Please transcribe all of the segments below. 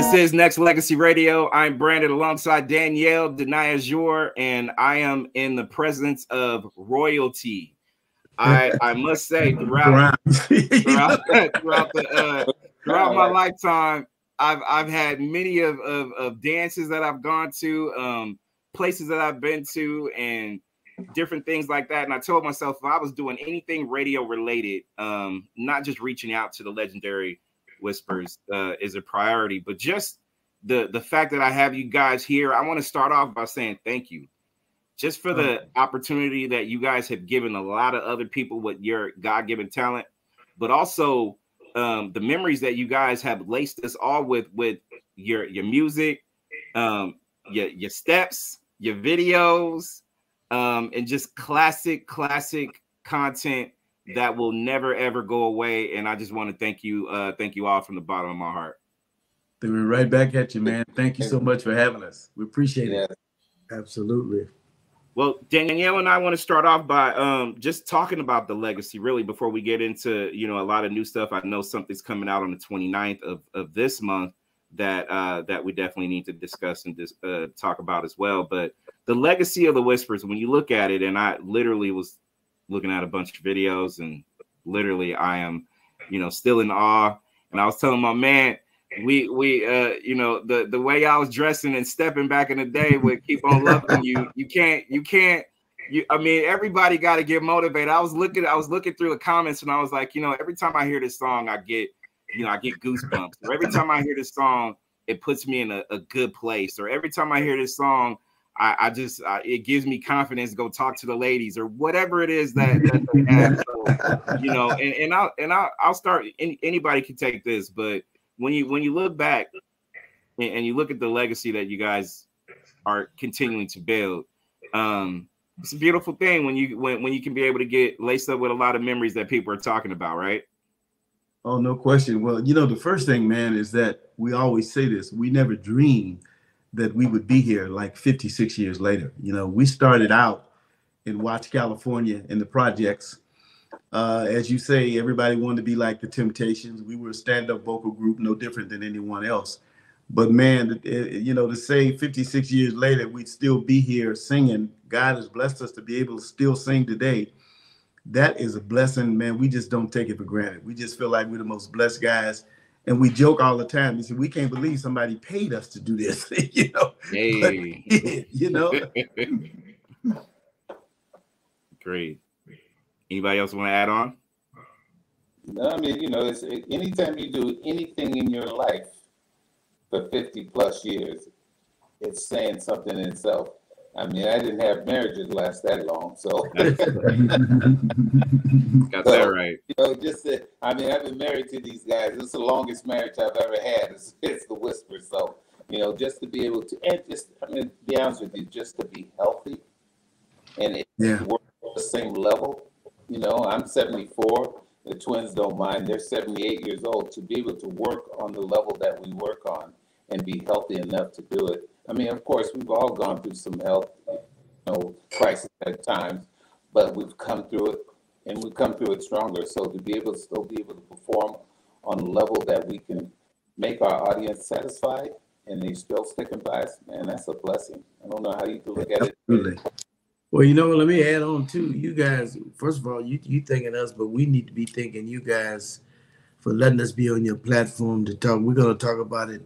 This is Nexxlegacy Radio. I'm Branded alongside Danielle, Deniazure, and I am in the presence of royalty. I must say, throughout my lifetime, I've had many of dances that I've gone to, places that I've been to, and different things like that. And I told myself if I was doing anything radio related, not just reaching out to the legendary Whispers is a priority, but just the fact that I have you guys here, I want to start off by saying thank you just for the opportunity that you guys have given a lot of other people with your God-given talent, but also the memories that you guys have laced us all with your music, your steps, your videos, and just classic content that will never ever go away. And I just want to thank you all from the bottom of my heart. We're right back at you, man. Thank you so much for having us. We appreciate it. Absolutely. Well, Danielle and I want to start off by just talking about the legacy, really, before we get into a lot of new stuff. I know something's coming out on the 29th of this month that we definitely need to discuss and talk about as well. But the legacy of the Whispers, when you look at it, and I literally was looking at a bunch of videos, and literally I am, still in awe. And I was telling my man, we the way I was dressing and stepping back in the day would keep on loving you. I mean, everybody got to get motivated. I was looking through the comments, and I was like, every time I hear this song, I get goosebumps. Or every time I hear this song, it puts me in a good place. Or every time I hear this song, it gives me confidence to go talk to the ladies or whatever it is that they have. So, I'll start. Anybody can take this, but when you look back and you look at the legacy that you guys are continuing to build, it's a beautiful thing when you can be able to get laced up with a lot of memories that people are talking about, right? Oh, no question. Well, the first thing, man, is that we always say this: we never dreamed that we would be here like 56 years later. We started out in Watts, California in the projects. As you say, everybody wanted to be like the Temptations. We were a stand-up vocal group, no different than anyone else. But man, to say 56 years later, we'd still be here singing. God has blessed us to be able to still sing today. That is a blessing, man. We just don't take it for granted. We just feel like we're the most blessed guys. And we joke all the time. We say, we can't believe somebody paid us to do this, Hey. But, Great. Anybody else want to add on? No, I mean, it's anytime you do anything in your life for 50 plus years, it's saying something in itself. I mean, I didn't have marriages last that long, so got that right. I've been married to these guys. It's the longest marriage I've ever had. It's the Whisper. So, just to be able to, and to be honest with you, just to be healthy and work at the same level. I'm 74. The twins don't mind. They're 78 years old. To be able to work on the level that we work on and be healthy enough to do it. I mean, of course, we've all gone through some health, crisis at times, but we've come through it, and we've come through it stronger. So to be able to still be able to perform on a level that we can make our audience satisfied, and they still sticking by us, man, that's a blessing. I don't know how you can look at it. Absolutely. Well, let me add on too. You guys, first of all, you thanking us, but we need to be thanking you guys for letting us be on your platform to talk. We're going to talk about it.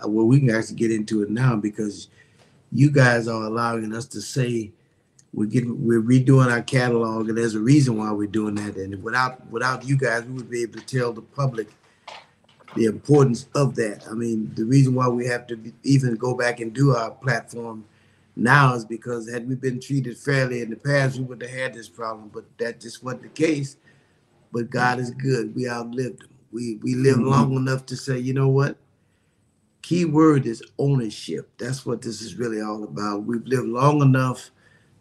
Well, we can actually get into it now because you guys are allowing us to say we're redoing our catalog, and there's a reason why we're doing that. And without you guys, we would be able to tell the public the importance of that. I mean, the reason why we have to even go back and do our platform now is because had we been treated fairly in the past, we wouldn't have had this problem. But that just wasn't the case. But God is good. We outlived him. We lived long enough to say, you know what? Key word is ownership. That's what this is really all about. We've lived long enough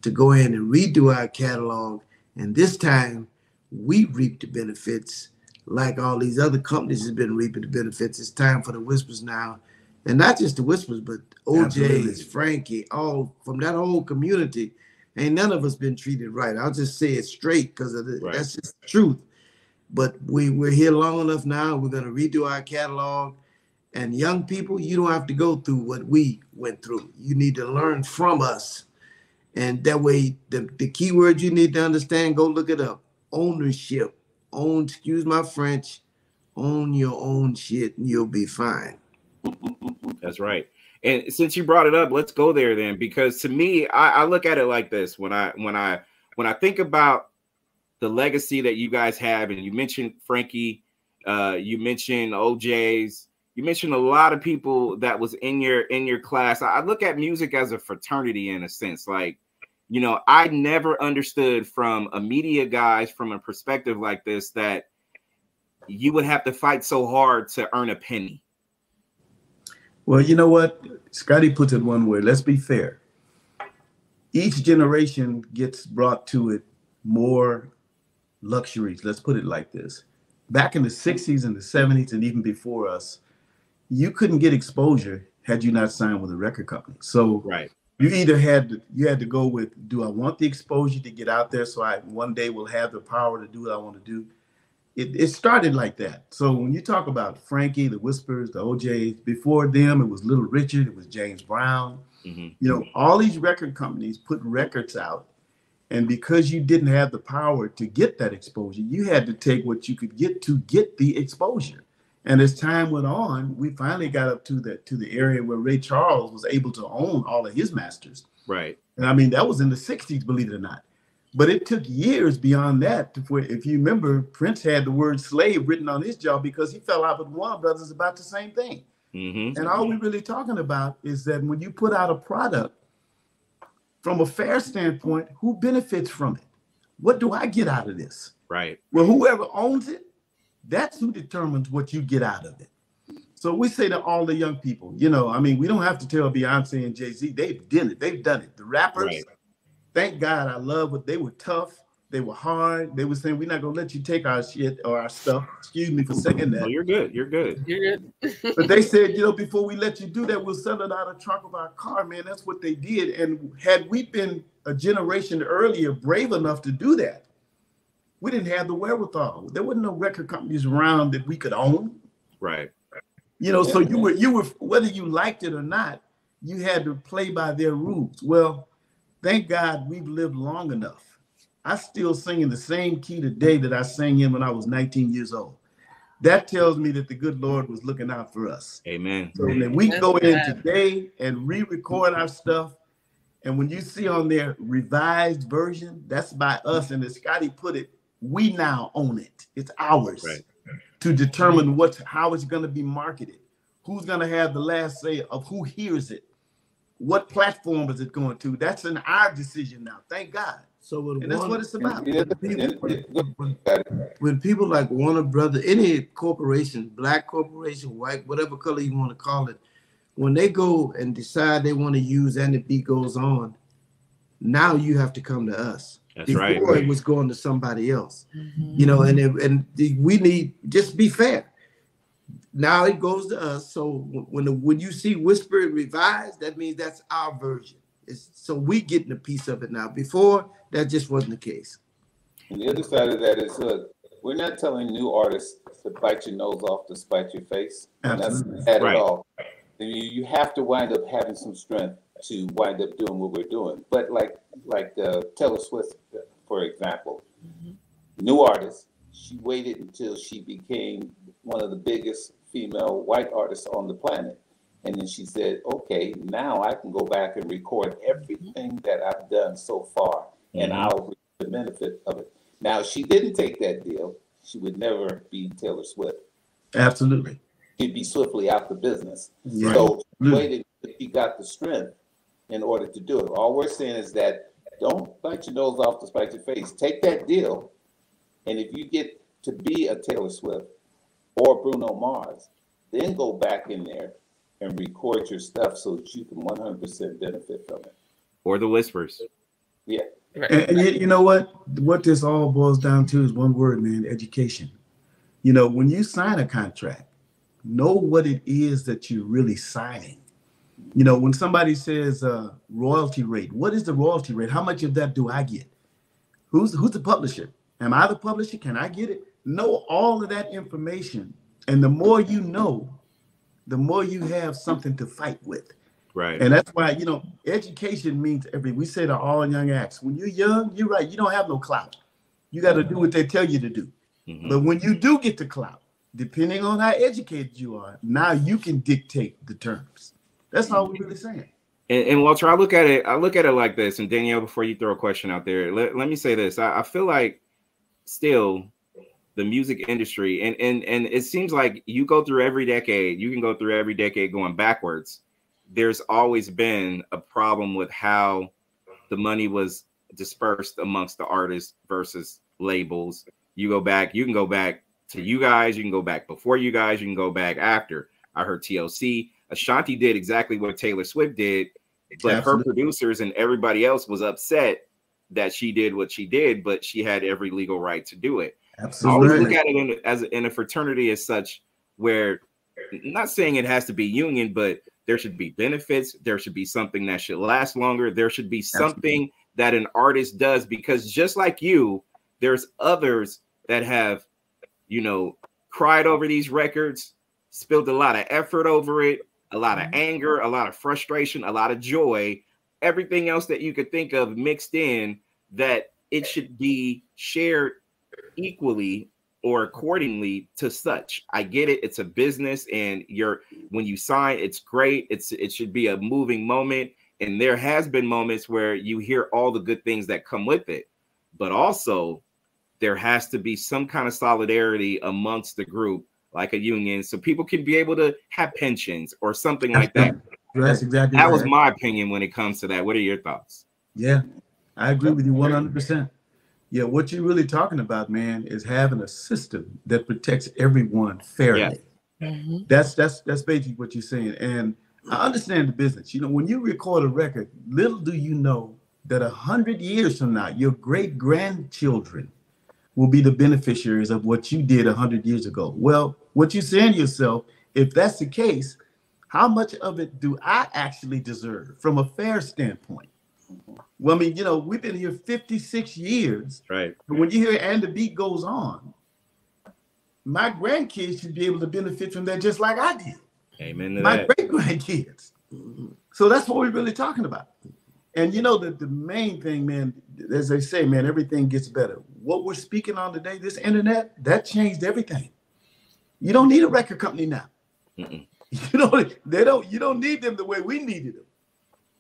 to go in and redo our catalog. And this time, we reap the benefits like all these other companies have been reaping the benefits. It's time for the Whispers now. And not just the Whispers, but OJ's, Frankie, all from that whole community. Ain't none of us been treated right. I'll just say it straight because that's just the truth. But we're here long enough now. We're going to redo our catalog. And young people, you don't have to go through what we went through. You need to learn from us. And that way, the key word you need to understand, go look it up. Ownership. Own, excuse my French, own your own shit and you'll be fine. That's right. And since you brought it up, let's go there then, because to me, I look at it like this. When I think about the legacy that you guys have, and you mentioned Frankie, you mentioned OJ's, you mentioned a lot of people that was in your class. I look at music as a fraternity in a sense. Like, you know, I never understood from a media guys, from a perspective like this, that you would have to fight so hard to earn a penny. Well, you know what? Scotty puts it one way. Let's be fair. Each generation gets brought to it more luxuries. Let's put it like this. Back in the 60s and the 70s and even before us, you couldn't get exposure had you not signed with a record company. So right. You either had to go with, do I want the exposure to get out there so I one day will have the power to do what I want to do? It started like that. So when you talk about Frankie, the Whispers, the OJs, before them, it was Little Richard, it was James Brown. Mm-hmm. You know, all these record companies put records out. And because you didn't have the power to get that exposure, you had to take what you could get to get the exposure. And as time went on, we finally got up to the area where Ray Charles was able to own all of his masters. Right. And I mean, that was in the 60s, believe it or not. But it took years beyond that to where, if you remember, Prince had the word slave written on his jaw because he fell out with Warner Brothers about the same thing. Mm-hmm. And all we're really talking about is that when you put out a product, from a fair standpoint, who benefits from it? What do I get out of this? Right. Well, whoever owns it, that's who determines what you get out of it. So we say to all the young people, you know, I mean, we don't have to tell Beyonce and Jay-Z, they've done it. They've done it. The rappers, right. Thank God, I love what they were tough. They were hard. They were saying, we're not going to let you take our shit or our stuff. Excuse me for saying that. Oh, you're good. You're good. You're good. But they said, you know, before we let you do that, we'll sell it out of the trunk of our car, man. That's what they did. And had we been a generation earlier brave enough to do that, we didn't have the wherewithal. There wasn't no record companies around that we could own. Right. You know, so you were, whether you liked it or not, you had to play by their rules. Well, thank God we've lived long enough. I still sing in the same key today that I sang in when I was 19 years old. That tells me that the good Lord was looking out for us. Amen. So then we go in today and re-record our stuff. And when you see on their revised version, that's by us. And as Scotty put it, we now own it. It's ours. Right. To determine how it's going to be marketed, who's going to have the last say of who hears it, what platform is it going to. That's in our decision now. Thank God. So and that's what it's about. When people like Warner Brothers, any corporation, black corporation, white, whatever color you want to call it, when they go and decide they want to use and the beat goes on, now you have to come to us. That's Before right. it was going to somebody else. You know, and we need, just be fair. Now it goes to us. So when you see Whisper Revised, that means that's our version. So we getting a piece of it now. Before, that just wasn't the case. And the other side of that is, we're not telling new artists to bite your nose off to spite your face. Absolutely. That's bad Right. at all. You have to wind up having some strength to wind up doing what we're doing. But like Taylor Swift, for example, new artist, she waited until she became one of the biggest female white artists on the planet. And then she said, okay, now I can go back and record everything that I've done so far, and I'll reap the benefit of it. Now, if she didn't take that deal, she would never be Taylor Swift. Absolutely. She'd be swiftly out the business. Yeah. So she waited until she got the strength in order to do it. All we're saying is that don't bite your nose off to spite your face. Take that deal, and if you get to be a Taylor Swift or Bruno Mars, then go back in there and record your stuff so that you can 100% benefit from it. Or the Whispers. Yeah. And you know what this all boils down to is one word, man: education. You know, when you sign a contract, know what it is that you're really signing. You know, when somebody says royalty rate, what is the royalty rate? How much of that do I get? Who's the publisher? Am I the publisher? Can I get it? Know all of that information. And the more you know, the more you have something to fight with. Right. And that's why, education means we say to all young acts, when you're young, you're right, you don't have no clout. You got to do what they tell you to do. Mm-hmm. But when you do get the clout, depending on how educated you are, now you can dictate the terms. That's all we're really saying. And Walter, I look at it like this. And Danielle, before you throw a question out there, let me say this. I feel like still the music industry, and it seems like you can go through every decade going backwards. There's always been a problem with how the money was dispersed amongst the artists versus labels. You can go back to you guys, you can go back before you guys, you can go back after. I heard TLC. Ashanti did exactly what Taylor Swift did, but Absolutely. Her producers and everybody else was upset that she did what she did, but she had every legal right to do it. Absolutely. I always look at it in a fraternity as such, where I'm not saying it has to be union, but there should be benefits. There should be something that should last longer. There should be something Absolutely. That an artist does, because just like you, there's others that have, cried over these records, spilled a lot of effort over it, a lot of anger, a lot of frustration, a lot of joy, everything else that you could think of mixed in, that it should be shared equally or accordingly to such. I get it. It's a business, and when you sign, it's great. It should be a moving moment. And there has been moments where you hear all the good things that come with it, but also there has to be some kind of solidarity amongst the group, like a union, so people can be able to have pensions or something like that. That's exactly that was my opinion when it comes to that. What are your thoughts? Yeah, I agree with you 100%. Yeah, what you're really talking about, man, is having a system that protects everyone fairly. Yeah. Mm-hmm. That's basically what you're saying. And I understand the business. When you record a record, little do you know that 100 years from now, your great grandchildren will be the beneficiaries of what you did 100 years ago. Well, what you're saying to yourself, if that's the case, how much of it do I actually deserve from a fair standpoint? Well, I mean, we've been here 56 years. Right. And when you hear "And the Beat Goes On," my grandkids should be able to benefit from that just like I did. Amen to my that. great grandkids. So that's what we're really talking about. And the main thing, man, as they say, man, everything gets better. What we're speaking on today, this internet, that changed everything. You don't need a record company now. Mm-mm. You don't need them the way we needed them.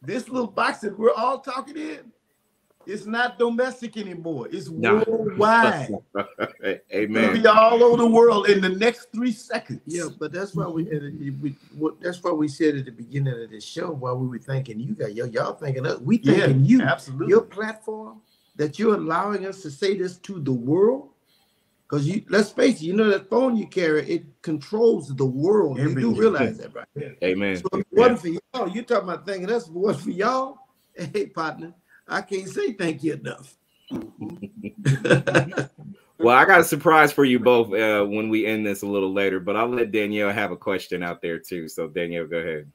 This little box that we're all talking in, it's not domestic anymore. It's worldwide. Amen. It'll be all over the world in the next 3 seconds. Yeah, but that's why that's why we said at the beginning of the show, while we were thanking you guys, y'all thanking us, we thanking you. Absolutely. Your platform that you're allowing us to say this to the world. Because let's face it, that phone you carry, it controls the world. You do realize that, right? Yeah. Amen. So if it wasn't for y'all, you're talking about thanking us. If it wasn't for y'all, hey, partner, I can't say thank you enough. Well, I got a surprise for you both when we end this a little later, but I'll let Danielle have a question out there too. So Danielle, go ahead.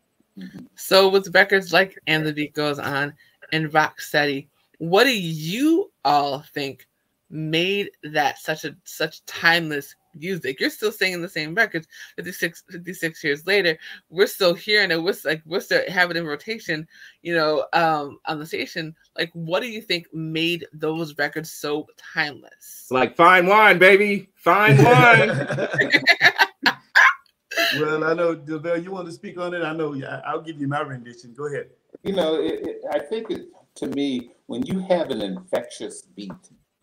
So with records like "And the Beat Goes On" and "Rocksteady," what do you all think made that such timeless music? You're still singing the same records 56 years later. We're still hearing it. We're still having it in rotation, on the station. Like, what do you think made those records so timeless? Like fine wine, baby. Fine wine. Well, I know, Leaveil, you want to speak on it? I know. I'll give you my rendition. Go ahead. I think to me, when you have an infectious beat,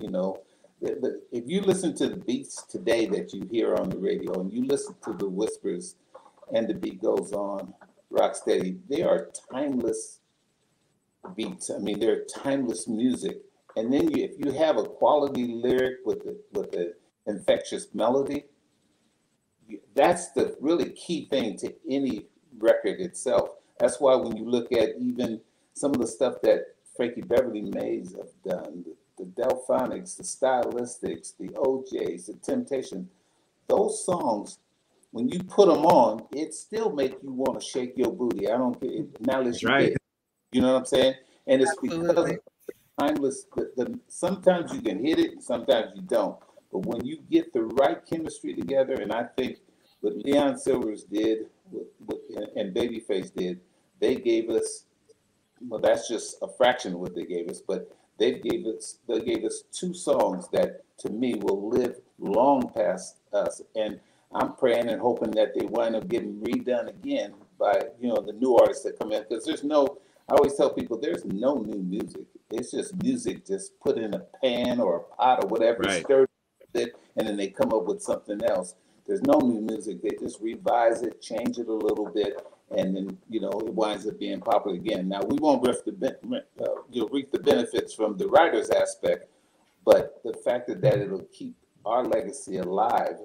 if you listen to the beats today that you hear on the radio, and you listen to the whispers, "And the Beat Goes On," "Rocksteady," they are timeless beats. I mean, they're timeless music. And then if you have a quality lyric with the infectious melody, that's the really key thing to any record itself. That's why when you look at even some of the stuff that Frankie Beverly Mays have done, the Delphonics, the Stylistics, the OJs, the Temptation, those songs, when you put them on, it still make you want to shake your booty. I don't care. Now let's right. You know what I'm saying? And it's Absolutely. because of timeless. Sometimes you can hit it, sometimes you don't. But when you get the right chemistry together, and I think what Leon Silvers did and Babyface did, they gave us, well, that's just a fraction of what they gave us, but they gave us 2 songs that to me will live long past us. And I'm praying and hoping that they wind up getting redone again by, the new artists that come in, because I always tell people there's no new music. It's just music just put in a pan or a pot or whatever, right, stirred it, and then they come up with something else. There's no new music. They just revise it, change it a little bit, and then, it winds up being popular again. Now, we won't reap the benefits from the writer's aspect, but the fact that it'll keep our legacy alive,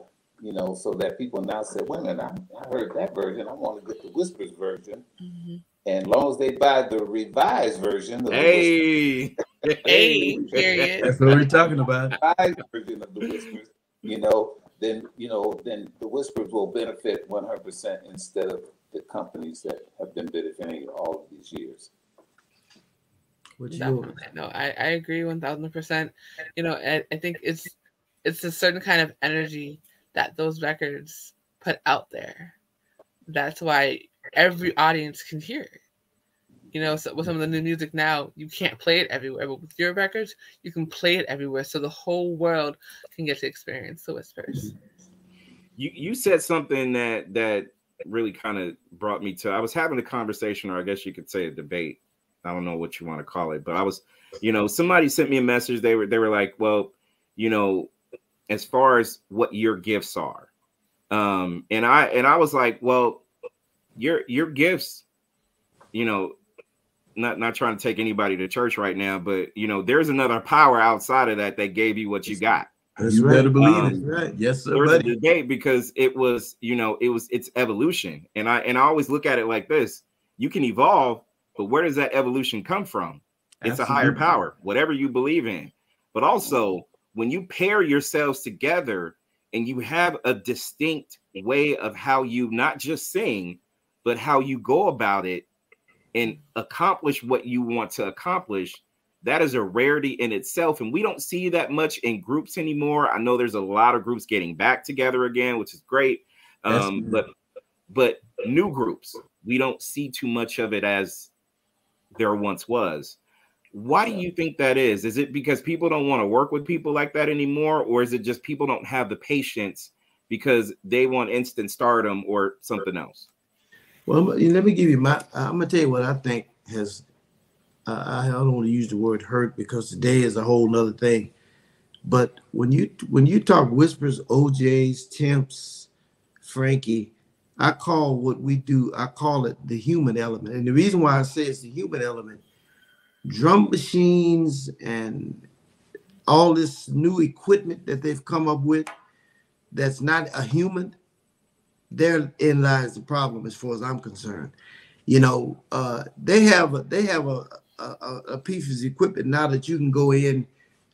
so that people now say, wait a minute, I heard that version. I want to get the Whispers version. Mm-hmm. And as long as they buy the revised version of the Whispers, period. That's what we're talking about. Revised version of the Whispers, then the Whispers will benefit 100% instead of the companies that have been benefiting all of these years. No, I agree 1,000%. I think it's a certain kind of energy that those records put out there. That's why every audience can hear it. So with some of the new music now, you can't play it everywhere, but with your records, you can play it everywhere, so the whole world can get to experience the Whispers. You said something that really kind of brought me to. I was having a conversation, or I guess you could say a debate. I don't know what you want to call it, but I was, somebody sent me a message. They were like, well, as far as what your gifts are, and I was like, well, your gifts, not trying to take anybody to church right now, but there's another power outside of that gave you what you got. You better believe it, right? Yes, sir. There's a debate because it was, it's evolution, and I always look at it like this: you can evolve, but where does that evolution come from? It's a higher power, whatever you believe in. But also, when you pair yourselves together and you have a distinct way of how you not just sing, but how you go about it and accomplish what you want to accomplish, that is a rarity in itself. And we don't see that much in groups anymore. I know there's a lot of groups getting back together again, which is great. But new groups, we don't see too much of it as there once was. Why do you think that is? Is it because people don't want to work with people like that anymore? Or is it just people don't have the patience because they want instant stardom or something else? Well, let me give you I'm going to tell you what I think has, I don't want to use the word hurt because today is a whole nother thing. But when you talk Whispers, OJs, Temps, Frankie, I call what we do, I call it the human element. And the reason why I say it's the human element, drum machines and all this new equipment that they've come up with that's not a human, therein lies the problem as far as I'm concerned. They have a piece of equipment now that you can go in,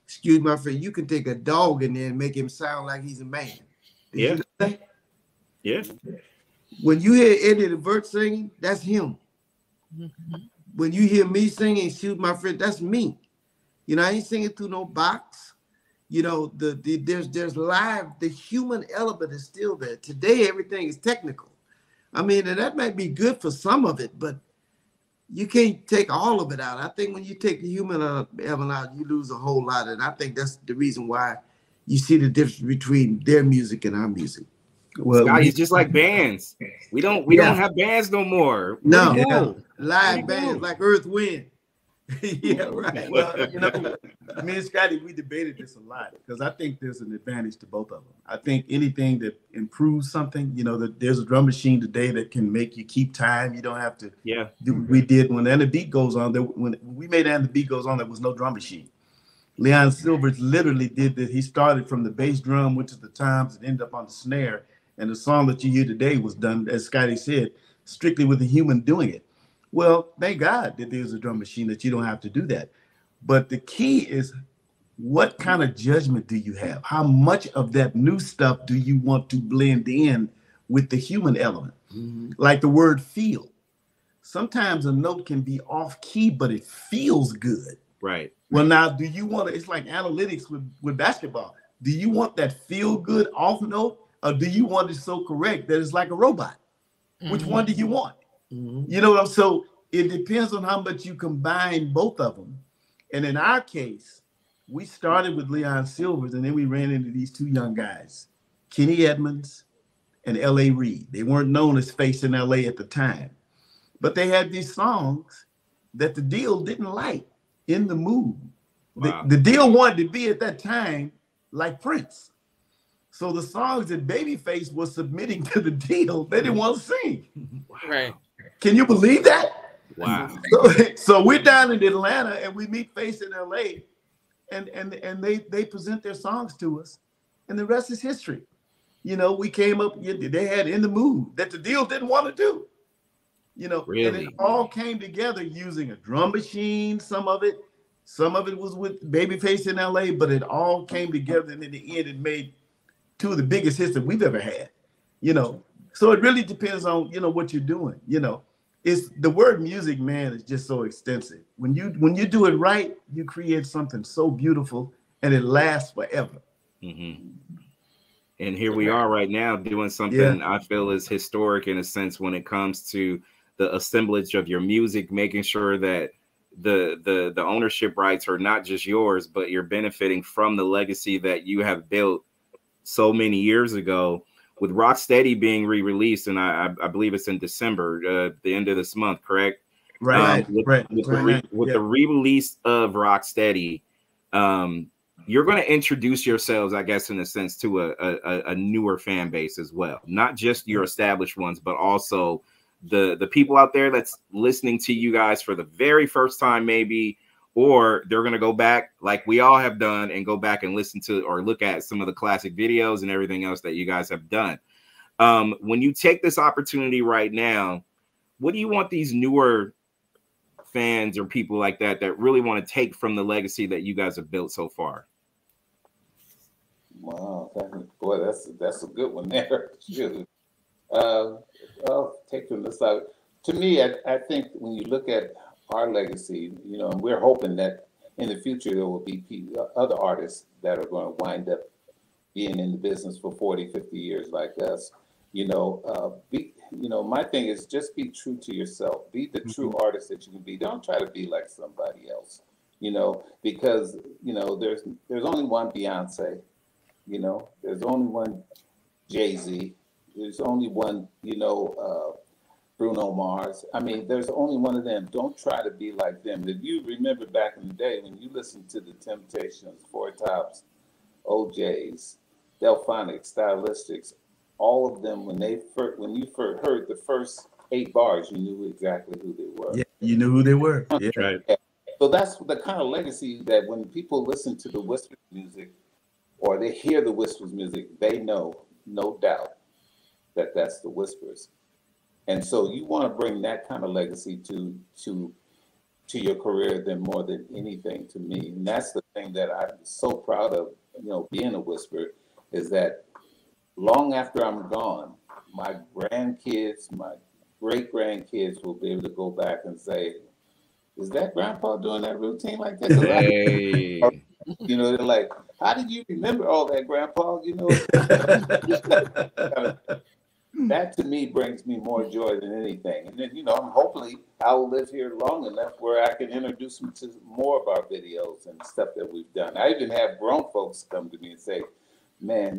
excuse my friend, you can take a dog in there and make him sound like he's a man. Yeah. Yeah. When you hear Eddie the Vert singing, that's him. Mm-hmm. When you hear me singing, excuse my friend, that's me. I ain't singing through no box. There's live, the human element is still there. Today, everything is technical. I mean, and that might be good for some of it, but you can't take all of it out. I think when you take the human element out, you lose a whole lot. And I think that's the reason why you see the difference between their music and our music. Well, Scotty's just like bands. We don't have bands no more. No, live bands like Earth Wind. Yeah, right. Well, me and Scotty, we debated this a lot because I think there's an advantage to both of them. I think anything that improves something, that there's a drum machine today that can make you keep time. You don't have to. Yeah. We did when And the Beat Goes On. When we made And the Beat Goes On, there was no drum machine. Leon Silvers literally did that. He started from the bass drum, went to the toms, and ended up on the snare. And the song that you hear today was done, as Scotty said, strictly with a human doing it. Well, thank God that there's a drum machine that you don't have to do that. But the key is, what kind of judgment do you have? How much of that new stuff do you want to blend in with the human element? Mm-hmm. Like the word feel. Sometimes a note can be off key, but it feels good. Right. Well, now, do you want to, it's like analytics with basketball. Do you want that feel good off note? Or do you want it so correct that it's like a robot? Which one do you want? Mm-hmm. You know what I'm so it depends on how much you combine both of them. And in our case, we started with Leon Silvers, and then we ran into these two young guys, Kenny Edmonds and L.A. Reid. They weren't known as Face in L.A. at the time, but they had these songs that the deal didn't like. In the Mood. Wow. The deal wanted to be at that time like Prince. So the songs that Babyface was submitting to the deal, they didn't want to sing. Right. Can you believe that? Wow. So we're down in Atlanta and we meet Face in LA, and they present their songs to us, and the rest is history. You know, we came up, they had In the Mood that the deal didn't want to do. You know, Really? and it all came together using a drum machine. Some of it was with Babyface in LA, but it all came together, and in the end, it made two of the biggest hits that we've ever had. You know, so it really depends on what you're doing. You know, it's the word music, man, is just so extensive. When you do it right, you create something so beautiful, and it lasts forever. Mm-hmm. And here we are right now doing something I feel is historic in a sense when it comes to the assemblage of your music, making sure that the ownership rights are not just yours, but you're benefiting from the legacy that you have built so many years ago. With Rocksteady being re-released, and I believe it's in December, the end of this month, correct? Right. With the re-release of Rocksteady, you're going to introduce yourselves, I guess, in a sense, to a newer fan base as well. Not just your established ones, but also the people out there that's listening to you guys for the very first time, maybe, or they're going to go back like we all have done and go back and listen to or look at some of the classic videos and everything else that you guys have done. When you take this opportunity right now, what do you want these newer fans or people like that really want to take from the legacy that you guys have built so far? Wow, boy, that's a good one there. Take from the side. To me, I think when you look at our legacy, and we're hoping that in the future there will be other artists that are going to wind up being in the business for 40, 50 years like us. My thing is just be true to yourself. Be the true artist that you can be. Don't try to be like somebody else. Because there's only one Beyonce. There's only one Jay-Z. There's only one, Bruno Mars. I mean, there's only one of them. Don't try to be like them. If you remember back in the day when you listened to the Temptations, Four Tops, OJs, Delphonics, Stylistics, all of them, when you first heard the first 8 bars, you knew exactly who they were. Yeah, you knew who they were. Yeah. Right. So that's the kind of legacy that when people listen to the Whispers music or they hear the Whispers music, they know, no doubt, that that's the Whispers. And so you want to bring that kind of legacy to your career more than anything to me. And that's the thing that I'm so proud of, being a Whisper, is that long after I'm gone, my grandkids, my great-grandkids will be able to go back and say, is that grandpa doing that routine like that? Hey. They're like, how did you remember all that, grandpa? That to me brings me more joy than anything. And then, hopefully I will live here long enough where I can introduce them to more of our videos and stuff that we've done. I even have grown folks come to me and say, man,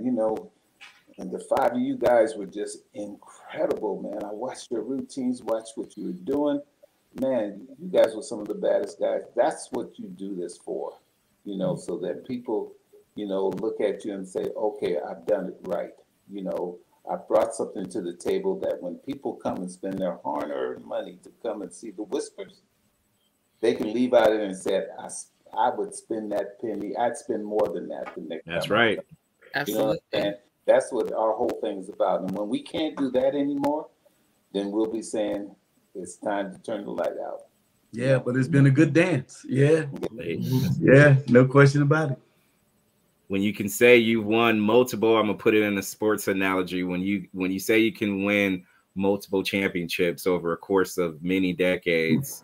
and the 5 of you guys were just incredible, man. I watched your routines, watched what you were doing. Man, you guys were some of the baddest guys. That's what you do this for, so that people, look at you and say, okay, I've done it right. I brought something to the table that when people come and spend their hard-earned money to come and see the Whispers, they can leave out of it and say, I would spend that penny. I'd spend more than that the next time. That's right. Absolutely. And that's what our whole thing is about. And when we can't do that anymore, then we'll be saying it's time to turn the light out. Yeah, but it's been a good dance. Yeah. Yeah, no question about it. When you can say you've won multiple, I'm gonna put it in a sports analogy. When you say you can win multiple championships over a course of many decades,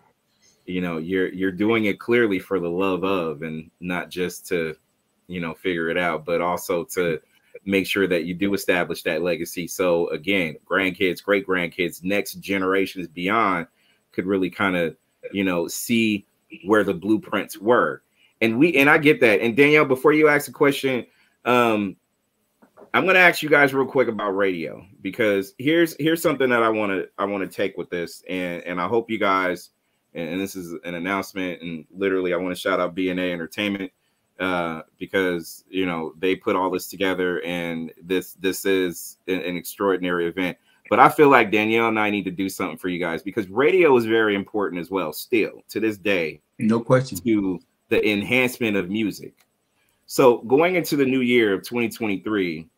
you're doing it clearly for the love of, and not just to, figure it out, but also to make sure that you do establish that legacy. So again, grandkids, great grandkids, next generations beyond could really kind of, you know, see where the blueprints were. And I get that. And Danielle, before you ask a question, I'm going to ask you guys real quick about radio, because here's something that I want to take with this. And I hope you guys, and this is an announcement, and literally I want to shout out B&A Entertainment, because, you know, they put all this together, and this is an extraordinary event. But I feel like Danielle and I need to do something for you guys, because radio is very important as well, still to this day. No question. To the enhancement of music. So going into the new year of 2023,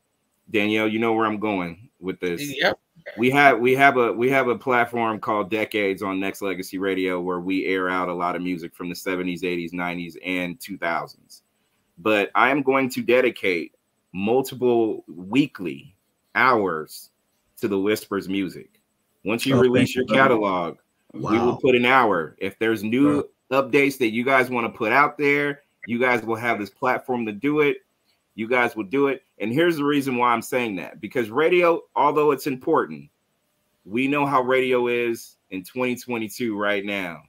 Danielle, you know where I'm going with this. Yep. We have a platform called Decades on Nexxlegacy Radio, where we air out a lot of music from the 70s, 80s, 90s, and 2000s. But I am going to dedicate multiple weekly hours to the Whispers music. Once you release your catalog, we will put an hour. If there's new updates that you guys want to put out there, you guys will have this platform to do it. You guys will do it. And here's the reason why I'm saying that, because radio, although it's important, we know how radio is in 2022 right now.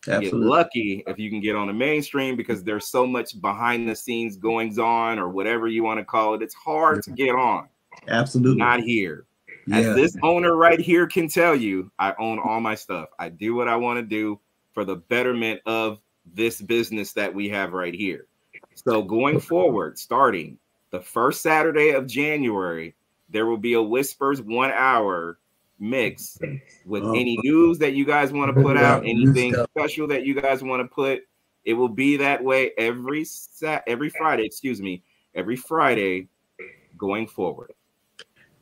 You get lucky if you can get on the mainstream, because there's so much behind the scenes goings on, or whatever you want to call it. It's hard to get on. Absolutely. Not here. As this owner right here can tell you, I own all my stuff. I do what I want to do for the betterment of this business that we have right here. So going forward, starting the first Saturday of January, there will be a Whispers 1 hour mix with any news that you guys want to put out, anything special that you guys want to put. It will be that way every Friday going forward.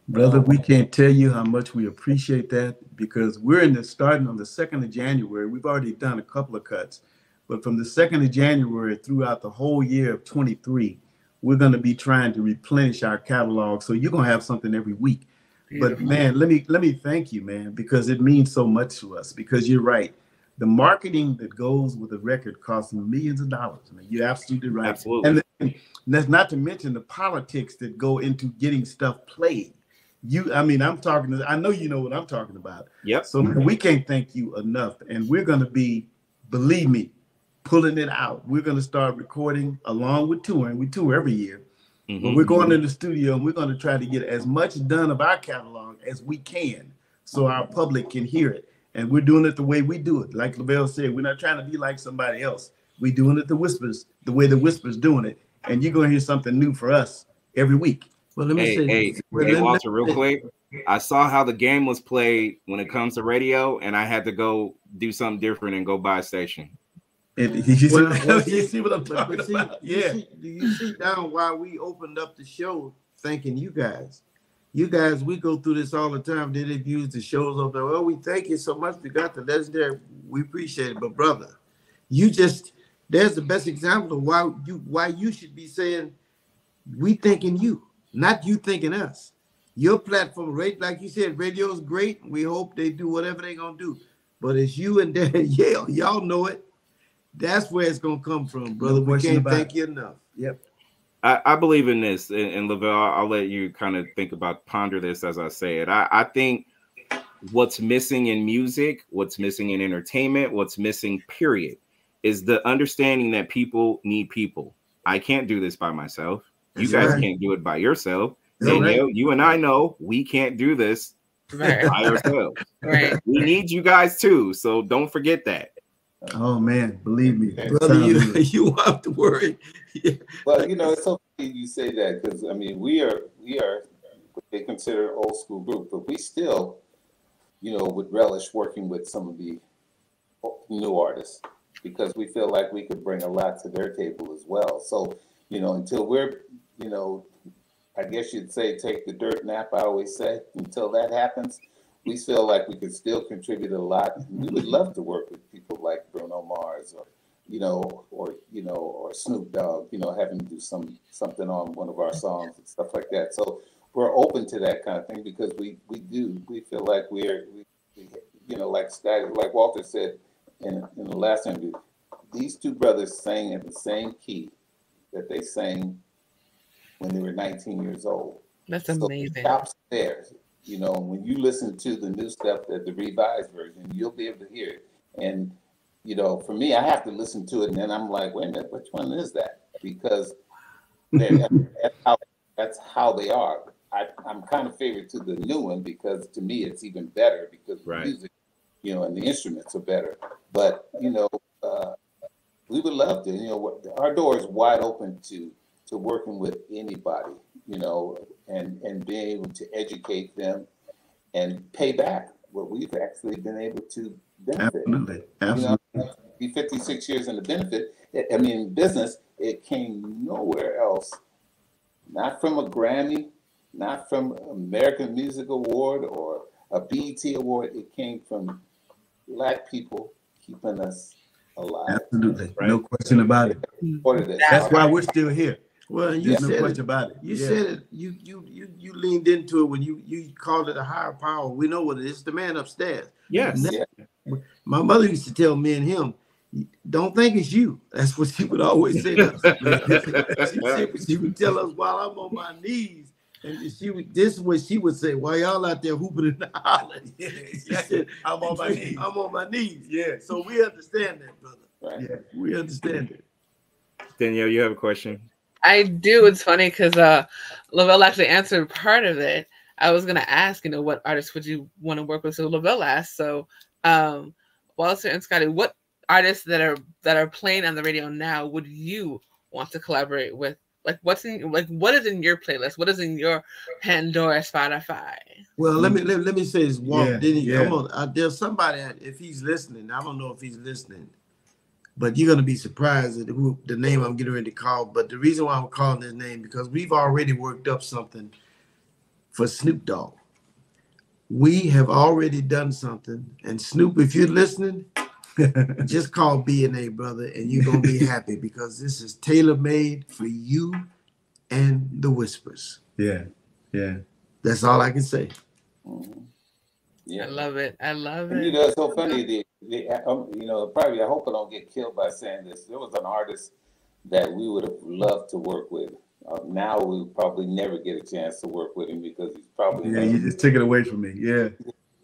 Brother, we can't tell you how much we appreciate that, because we're starting on the 2nd of January. We've already done a couple of cuts, but from the 2nd of January throughout the whole year of 23, we're going to be trying to replenish our catalog. So you're going to have something every week. But man, let me thank you, man, because it means so much to us, because you're right. The marketing that goes with a record costs millions of dollars. I mean, you're absolutely right. Absolutely. And that's not to mention the politics that go into getting stuff played. I know you know what I'm talking about. Yep. So we can't thank you enough. And we're going to be, believe me, pulling it out. We're going to start recording along with touring. We tour every year. But we're going in the studio, and we're going to try to get as much done of our catalog as we can, so our public can hear it. And we're doing it the way we do it. Like Leaveil said, we're not trying to be like somebody else. We're doing it the way the Whispers doing it. And you're going to hear something new for us every week. Well, let me say Walter, real quick. I saw how the game was played when it comes to radio, and I had to go do something different and go buy a station. You see what I'm talking about? You see down why we opened up the show, thanking you guys. You guys, we go through this all the time. They use the shows over there. Well, we thank you so much. We got the legendary. We appreciate it. But brother, there's the best example of why you should be saying, we thanking you, not you thanking us. Your platform, like you said, radio is great. We hope they do whatever they're going to do. But it's you and Danielle. Y'all know it. That's where it's going to come from, brother. We can't thank you enough. Yep. I believe in this. And Leaveil, I'll let you kind of ponder this as I say it. I think what's missing in music, what's missing in entertainment, what's missing, period, is the understanding that people need people. I can't do this by myself. You guys can't do it by yourself. Danielle, you and I know we can't do this by ourselves. We need you guys too. So don't forget that. Oh man, believe me, brother, you won't have to worry. Well, you know, it's so funny you say that, because I mean, we are what they consider old school group, but we still, you know, would relish working with some of the new artists, because we feel like we could bring a lot to their table as well. So, you know, until we're, you know, I guess you'd say take the dirt nap, I always say, until that happens, we feel like we could still contribute a lot. We would love to work with people like Bruno Mars, or Snoop Dogg, you know, having to do something on one of our songs and stuff like that. So we're open to that kind of thing, because we feel like we're you know, like Scotty, like Walter said in the last interview, these two brothers sang at the same key that they sang when they were 19 years old. That's amazing. Stops there. You know, when you listen to the new stuff, the revised version, you'll be able to hear it. And you know, for me, I have to listen to it, and then I'm like, wait a minute, which one is that? Because that's how they are. I'm kind of favorite to the new one because to me it's even better because the music, you know, and the instruments are better. But you know, we would love to. You know, our door is wide open to working with anybody. You know, and being able to educate them and pay back what we've actually been able to benefit. Absolutely. You know, be 56 years in the benefit. I mean, business, it came nowhere else. Not from a Grammy, not from American Music Award or a BET Award. It came from Black people keeping us alive. Absolutely. Right? No question about it. That's why we're still here. Well, you said no question about it. You said it. You leaned into it when you called it a higher power. We know what it is. It's the man upstairs. Yes. My mother used to tell me and him, "Don't think it's you." That's what she would always say to us. She would tell us while I'm on my knees, and this is what she would say while y'all out there hooping and hollering. She said, "I'm on my knees. I'm on my knees." Yeah. So we understand that, brother. Right. Yeah, we understand it. Danielle, you have a question? I do. It's funny because Leaveil actually answered part of it. I was gonna ask, you know, what artists would you want to work with? So Leaveil asked. So Wallace and Scotty, what artists that are playing on the radio now would you want to collaborate with? Like what is in your playlist? What is in your Pandora, Spotify? Well, let me say this. Walt, there's somebody, if he's listening, I don't know if he's listening, but you're gonna be surprised at the name I'm getting ready to call. But the reason why I'm calling this name because we've already worked up something for Snoop Dogg. We have already done something, and Snoop, if you're listening, just call B&A, brother, and you're gonna be happy because this is tailor-made for you and the Whispers. Yeah. That's all I can say. Mm-hmm. Yeah, I love it. You know, it's so funny. You know, probably I hope I don't get killed by saying this. There was an artist that we would have loved to work with. Now we probably never get a chance to work with him because he's probably you just took it away from me. Yeah,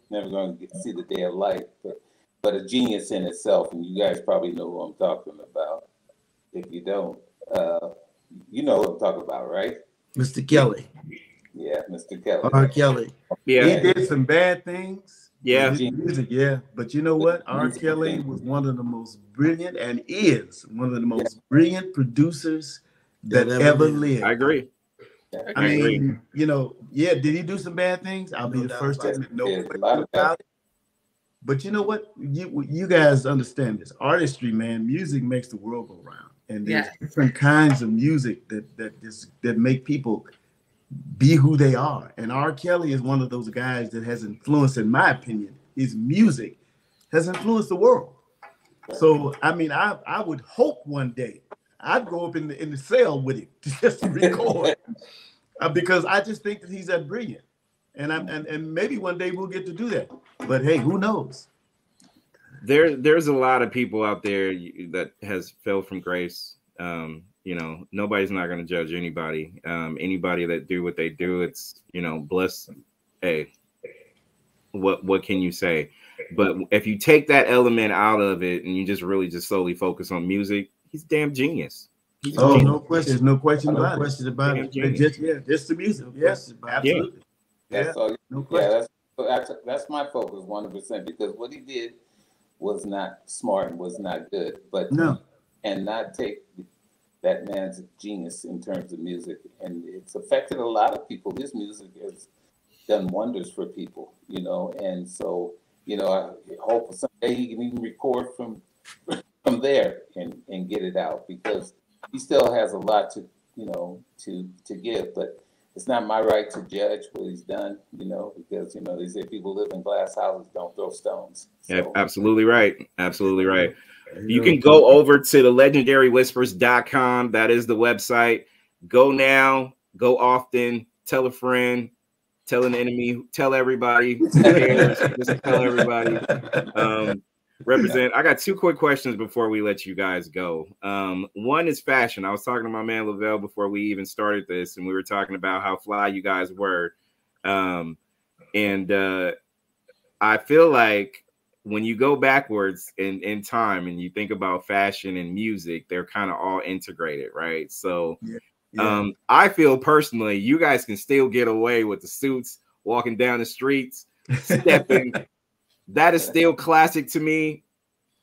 never going to see the day of light. But a genius in itself, and you guys probably know who I'm talking about. If you don't, you know what I'm talking about, right? Mr. Kelly. Yeah, Mr. Kelly. R. Kelly. Yeah, he did some bad things. Yeah, music. Yeah, but you know what? R. Kelly was one of the most brilliant, and is one of the most brilliant producers that ever lived. I agree. I mean, you know, did he do some bad things? I'll be the first to admit, no question about it. But you know what? You guys understand this. Artistry, man, music makes the world go round. And there's different kinds of music that make people be who they are. And R. Kelly is one of those guys that has influenced, in my opinion, his music has influenced the world. So, I mean, I would hope one day I'd go up in the cell with him just to record because I just think that he's that brilliant. And maybe one day we'll get to do that. But hey, who knows? There's a lot of people out there that has fell from grace. You know, nobody's not going to judge anybody. Anybody that do what they do, it's, you know, bless. Hey, what can you say? But if you take that element out of it and you just really just solely focus on music, he's a damn genius. Genius. No question. There's no question about it. Just the music. Yes, absolutely. No question. That's my focus 100% because what he did was not smart and was not good. But and not take that man's genius in terms of music, and it's affected a lot of people. His music has done wonders for people, you know, and so, you know, I hope someday he can even record from there and get it out because he still has a lot to, you know, to give, but it's not my right to judge what he's done, you know, because, you know, they say people live in glass houses, don't throw stones. So, yeah, absolutely right. Absolutely right. You can go over to the legendarywhispers.com. That is the website. Go now, go often, tell a friend, tell an enemy, tell everybody. Just tell everybody. Represent. I got 2 quick questions before we let you guys go. One is fashion. I was talking to my man Leaveil before we even started this, and we were talking about how fly you guys were. And I feel like when you go backwards in time and you think about fashion and music, they're kind of all integrated, right? So I feel personally, you guys can still get away with the suits, walking down the streets, stepping. That is still classic to me.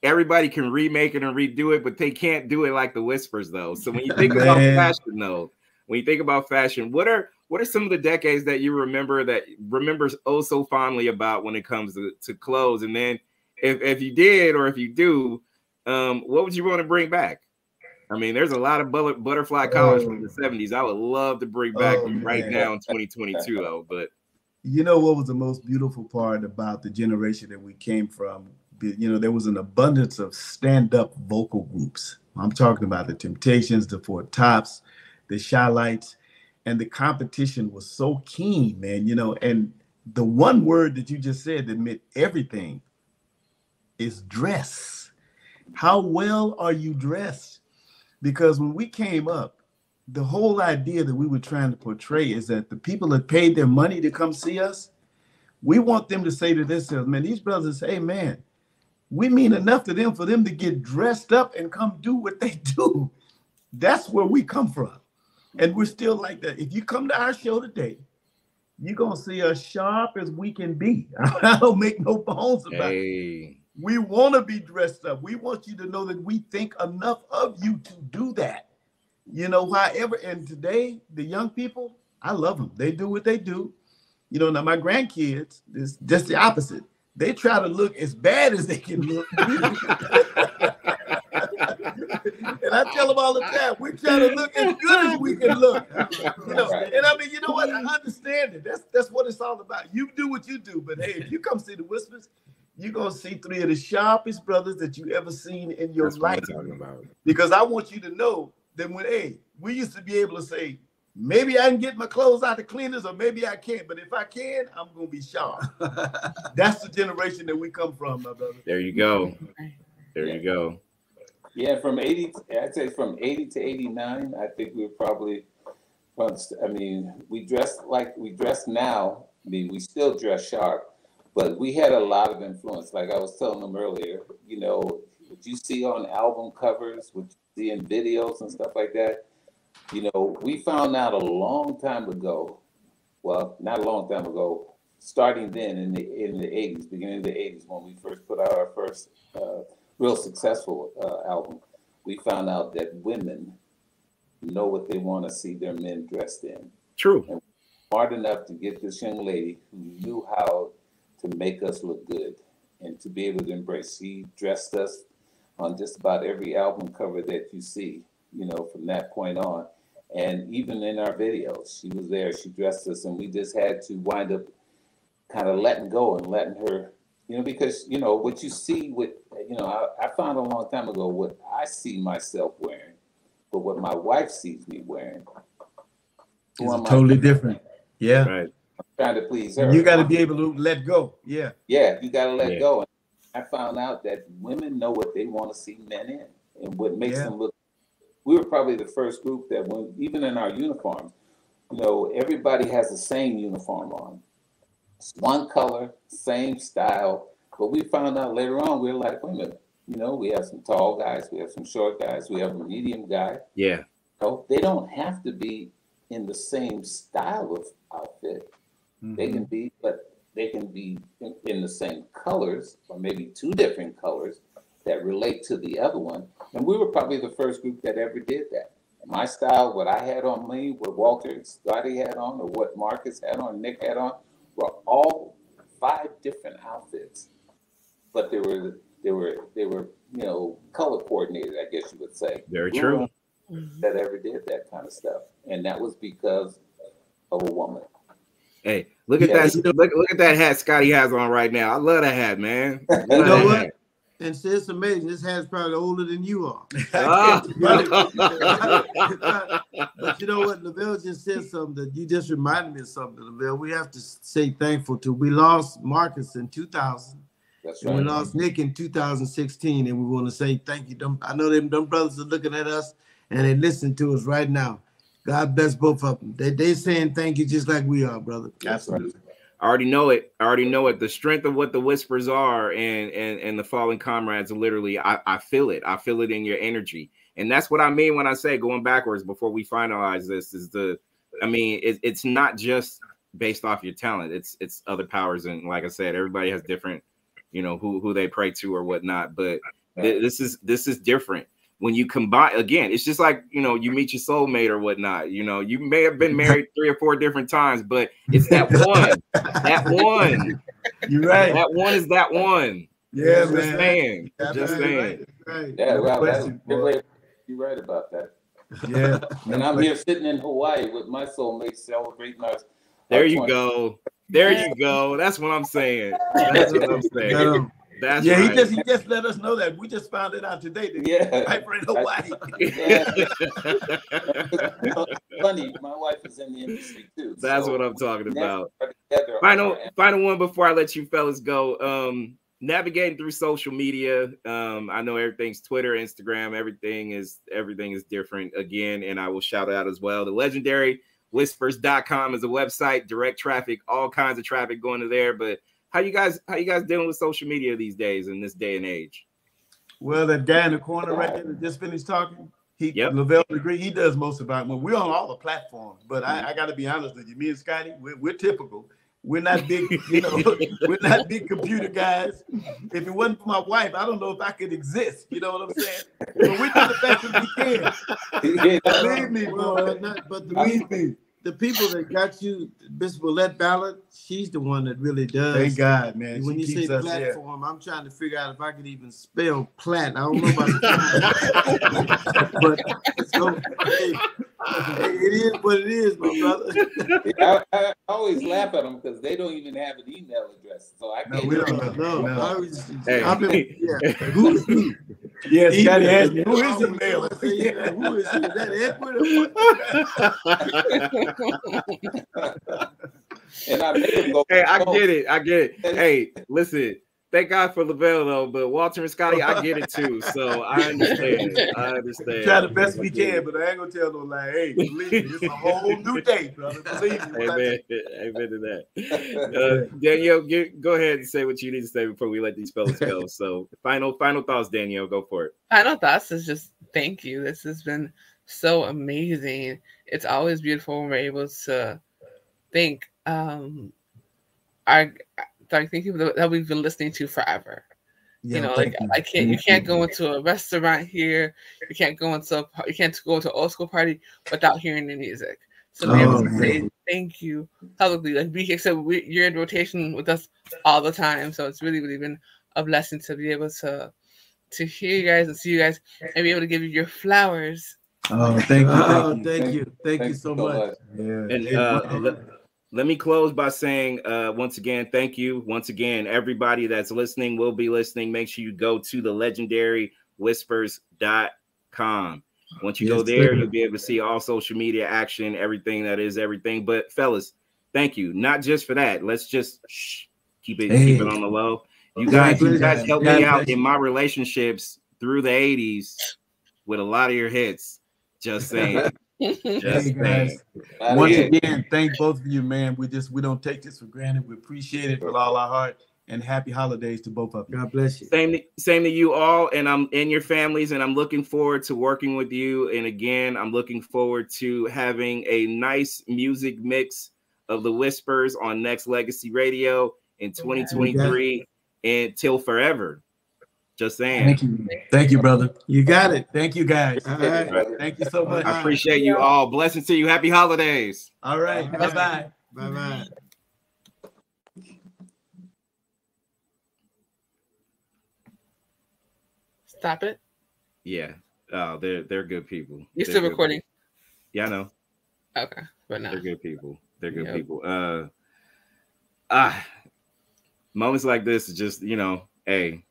Everybody can remake it and redo it, but they can't do it like the Whispers, though. So when you think about fashion, though, what are some of the decades that you remember oh so fondly about when it comes to clothes? And then if you did or if you do, what would you want to bring back? I mean, there's a lot of butterfly collars from the 70s. I would love to bring back right now in 2022, though. But you know what was the most beautiful part about the generation that we came from? You know, there was an abundance of stand-up vocal groups. I'm talking about the Temptations, the Four Tops, the Shy-Lights, and the competition was so keen, man. You know, and the one word that you just said that meant everything is dress. How well are you dressed? Because when we came up, the whole idea that we were trying to portray is that the people that paid their money to come see us, we want them to say to themselves, man, these brothers, hey, man, we mean enough to them for them to get dressed up and come do what they do. That's where we come from. And we're still like that. If you come to our show today, you're going to see us sharp as we can be. I don't make no bones about it. We want to be dressed up. We want you to know that we think enough of you to do that. You know, however, and today, the young people, I love them. They do what they do. You know, now my grandkids is just the opposite. They try to look as bad as they can look. And I tell them all the time, we're trying to look as good as we can look. You know, and I mean, you know what? I understand it. That's what it's all about. You do what you do. But hey, if you come see the Whispers, you're going to see 3 of the sharpest brothers that you ever seen in your life. That's what I'm talking about. Because I want you to know that when, hey, we used to be able to say, maybe I can get my clothes out the cleaners or maybe I can't. But if I can, I'm going to be sharp. That's the generation that we come from, my brother. There you go. There you go. Yeah, I'd say from 80 to 89, I think we were probably, I mean, we dress now. I mean, we still dress sharp. But we had a lot of influence. Like I was telling them earlier, you know, what you see on album covers, what you see in videos and stuff like that, you know, we found out a long time ago, well, not a long time ago, starting then in the 80s, beginning of the 80s, when we first put out our first real successful album, we found out that women know what they want to see their men dressed in. True. And smart enough to get this young lady who knew how to make us look good and to be able to embrace. She dressed us on just about every album cover that you see, you know, from that point on. And even in our videos, she was there, she dressed us, and we just had to wind up kind of letting go and letting her, you know, because, you know, what you see with, you know, I found a long time ago what I see myself wearing, but what my wife sees me wearing. It's totally different. Yeah. Right. Trying to please her. You got to be able to let go. Yeah. Yeah, you got to let go. And I found out that women know what they want to see men in and what makes them look. We were probably the first group that when, even in our uniforms, you know, everybody has the same uniform on. It's one color, same style. But we found out later on, we were like, wait a minute, you know, we have some tall guys, we have some short guys, we have a medium guy. Yeah. So they don't have to be in the same style of outfit. Mm-hmm. They can be, but they can be in the same colors or maybe 2 different colors that relate to the other one. And we were probably the first group that ever did that. My style, what I had on me, what Walter and Scotty had on, or what Marcus had on, Nick had on, were all 5 different outfits. But they were, you know, color coordinated, I guess you would say. Very true. That ever did that kind of stuff. And that was because of a woman. Hey, look at that! Look at that hat Scotty has on right now. I love that hat, man. You know what? And so it's amazing. This hat's probably older than you are. But you know what? Leaveil just said something that you just reminded me of something, Leaveil. We have to say thankful to. We lost Marcus in 2000, That's And right. we lost Nick in 2016, and we want to say thank you. I know them brothers are looking at us, and they listen to us right now. God bless both of them. They saying thank you just like we are, brother. Absolutely. I already know it. I already know it. The strength of what the whispers are and the fallen comrades, literally, I feel it. I feel it in your energy. And that's what I mean when I say going backwards before we finalize this is it's not just based off your talent. It's other powers. And like I said, everybody has different, who they pray to or whatnot. But this is different. When you combine, again, it's just like, you meet your soulmate or whatnot. You may have been married 3 or 4 different times, but it's that one. That one. You're right. That one is that one. Yeah, just man. saying. Just saying. Right. Yeah, No well, question, you're right about that. Yeah. And I'm here sitting in Hawaii with my soulmate celebrating our. There you go. There you go. That's what I'm saying. That's what I'm saying. That's yeah, right. he just let us know that. We just found it out today. Yeah. Piper in Hawaii. Yeah. Funny, my wife is in the industry too. That's what I'm talking about. Together Final one before I let you fellas go. Navigating through social media. I know everything's Twitter, Instagram, everything is different again, and I will shout out as well. The legendary whispers.com is a website, direct traffic, all kinds of traffic going to there. But how you guys dealing with social media these days in this day and age? Well, that guy in the corner right there that just finished talking, Leaveil Degree, he does most of it. Well, we're on all the platforms, but I got to be honest with you. Me and Scotty, we're typical. We're not big, we're not big computer guys. If it wasn't for my wife, I don't know if I could exist. You know what I'm saying? But we do the best that we can. Believe me, boy. But the people that got you, Miss Willette Ballard, she's the one that really does. Thank God, man. When you say platform, I'm trying to figure out if I could even spell plat. I don't know about but so, hey, it is what it is, my brother. I always laugh at them because they don't even have an email address. So I can't. No, we don't know. No. Who is he? Yes, Scotty asked me, who is he, Mel? Who is he? Is that Edward or what? And I make them go. Hey, I get it. Hey, listen. Thank God for Leaveil though, but Walter and Scotty, I get it too. So I understand. Try the best we can, but I ain't gonna tell no lie. Hey, believe me, it's a whole new day, brother. Believe me. Amen to that. Danielle, go ahead and say what you need to say before we let these fellas go. So final thoughts, Danielle, go for it. Final thoughts is just thank you. This has been so amazing. It's always beautiful when we're able to think people that we've been listening to forever. Yeah, you can't go into a restaurant here. You can't go into an old school party without hearing the music. So to be able to say thank you publicly, like BK said, you're in rotation with us all the time. So it's really, really been a blessing to be able to hear you guys and see you guys and be able to give you your flowers. Oh, thank you. Thank you so much. Yeah. And let me close by saying, once again, thank you. Once again, everybody that's listening will be listening. Make sure you go to the legendarywhispers.com. Once you go there, you'll be able to see all social media action, everything that is everything. But fellas, thank you. Not just for that. Let's just keep it on the low. You guys helped me out in my relationships through the 80s with a lot of your hits. Just saying. Hey guys, once again, thank both of you, man. We don't take this for granted. We appreciate it with all our heart, and happy holidays to both of you. God bless you. Same to you all, and I'm in your families, and I'm looking forward to working with you. And again, I'm looking forward to having a nice music mix of the Whispers on Nexxlegacy Radio in 2023 until forever. Just saying. Thank you, brother. You got it. Thank you, guys. All right. Thank you so much. I appreciate you all. Blessings to you. Happy holidays. All right. Bye-bye. Bye-bye. Stop it. Yeah. Oh, they're good people. You're still recording? People. Yeah, I know. Okay. But no. They're good people. People. Moments like this is just, hey.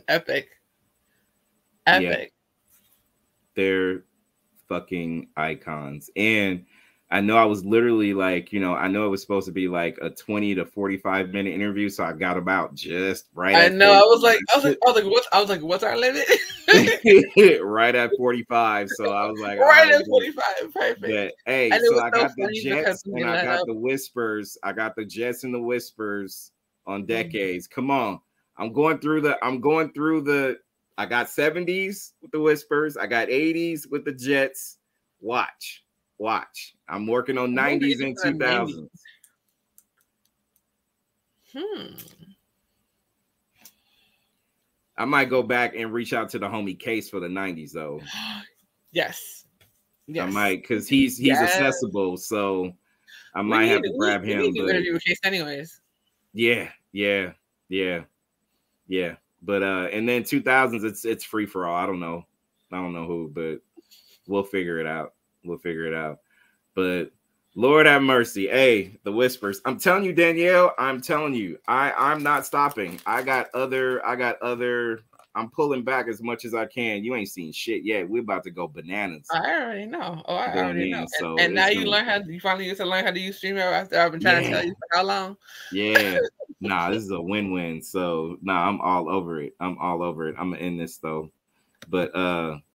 Epic. Yeah, they're fucking icons. And I know I was literally like, I know it was supposed to be like a 20 to 45-minute interview, so I got about just right. I know. I was like, what's our limit? Right at 45. So I was like, right at 45. Perfect. But, hey, and so I got the Jets and I got up. the Whispers. I got the Jets and the Whispers on decades. Come on. I'm going through the I got 70s with the Whispers. I got 80s with the Jets. Watch. I'm working on 90s and 2000s. I might go back and reach out to the homie Case for the 90s though. Yes. I might, because he's accessible, so I might have to grab him. We need to interview Case anyways. Yeah. But and then 2000s, it's free for all. I don't know who, but we'll figure it out. But Lord have mercy. Hey, the Whispers. I'm telling you, Danielle, I'm telling you, I'm not stopping. I got other, I'm pulling back as much as I can. You ain't seen shit yet. We're about to go bananas. I already know. I already know. So and now you finally get to learn how to use StreamYard after I've been trying to tell you for how long? Yeah. Nah, this is a win-win. So I'm all over it. I'm gonna end this though. But